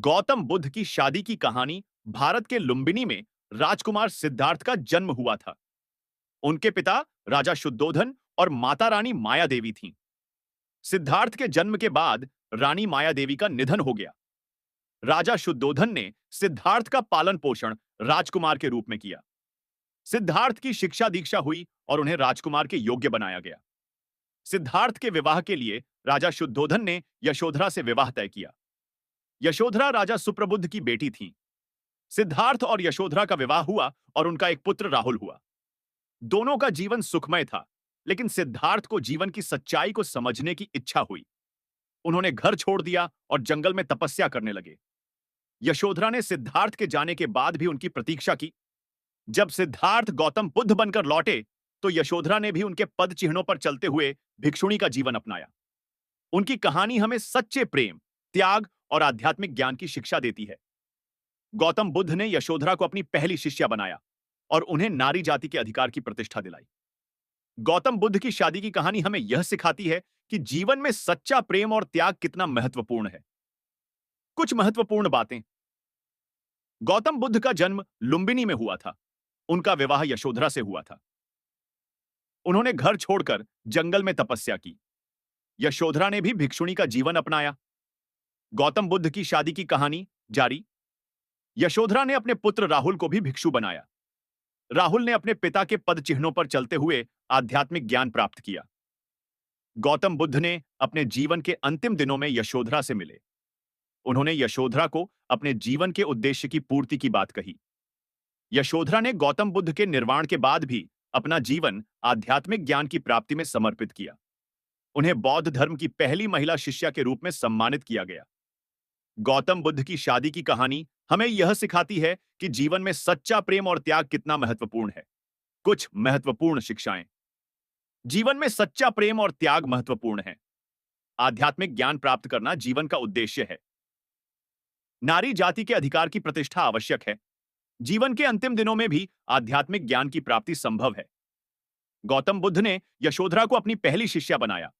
गौतम बुद्ध की शादी की कहानी भारत के लुम्बिनी में राजकुमार सिद्धार्थ का जन्म हुआ था। उनके पिता राजा शुद्धोधन और माता रानी माया देवी थीं। सिद्धार्थ के जन्म के बाद रानी माया देवी का निधन हो गया। राजा शुद्धोधन ने सिद्धार्थ का पालन पोषण राजकुमार के रूप में किया। सिद्धार्थ की शिक्षा दीक्षा हुई और उन्हें राजकुमार के योग्य बनाया गया। सिद्धार्थ के विवाह के लिए राजा शुद्धोधन ने यशोधरा से विवाह तय किया। यशोधरा राजा सुप्रबुद्ध की बेटी थी। सिद्धार्थ और यशोधरा का विवाह हुआ और उनका एक पुत्र राहुल हुआ। दोनों का जीवन सुखमय था, लेकिन सिद्धार्थ को जीवन की सच्चाई को समझने की इच्छा हुई। उन्होंने घर छोड़ दिया और जंगल में तपस्या करने लगे। यशोधरा ने सिद्धार्थ के जाने के बाद भी उनकी प्रतीक्षा की। जब सिद्धार्थ गौतम बुद्ध बनकर लौटे, तो यशोधरा ने भी उनके पद चिन्हों पर चलते हुए भिक्षुणी का जीवन अपनाया। उनकी कहानी हमें सच्चे प्रेम, त्याग और आध्यात्मिक ज्ञान की शिक्षा देती है। गौतम बुद्ध ने यशोधरा को अपनी पहली शिष्या बनाया और उन्हें नारी जाति के अधिकार की प्रतिष्ठा दिलाई। गौतम बुद्ध की शादी की कहानी हमें यह सिखाती है कि जीवन में सच्चा प्रेम और त्याग कितना महत्वपूर्ण है। कुछ महत्वपूर्ण बातें। गौतम बुद्ध का जन्म लुम्बिनी में हुआ था। उनका विवाह यशोधरा से हुआ था। उन्होंने घर छोड़कर जंगल में तपस्या की। यशोधरा ने भी भिक्षुणी का जीवन अपनाया। गौतम बुद्ध की शादी की कहानी जारी। यशोधरा ने अपने पुत्र राहुल को भी भिक्षु बनाया। राहुल ने अपने पिता के पद चिन्हों पर चलते हुए आध्यात्मिक ज्ञान प्राप्त किया। गौतम बुद्ध ने अपने जीवन के अंतिम दिनों में यशोधरा से मिले। उन्होंने यशोधरा को अपने जीवन के उद्देश्य की पूर्ति की बात कही। यशोधरा ने गौतम बुद्ध के निर्वाण के बाद भी अपना जीवन आध्यात्मिक ज्ञान की प्राप्ति में समर्पित किया। उन्हें बौद्ध धर्म की पहली महिला शिष्या के रूप में सम्मानित किया गया। गौतम बुद्ध की शादी की कहानी हमें यह सिखाती है कि जीवन में सच्चा प्रेम और त्याग कितना महत्वपूर्ण है। कुछ महत्वपूर्ण शिक्षाएं। जीवन में सच्चा प्रेम और त्याग महत्वपूर्ण है। आध्यात्मिक ज्ञान प्राप्त करना जीवन का उद्देश्य है। नारी जाति के अधिकार की प्रतिष्ठा आवश्यक है। जीवन के अंतिम दिनों में भी आध्यात्मिक ज्ञान की प्राप्ति संभव है। गौतम बुद्ध ने यशोधरा को अपनी पहली शिष्या बनाया।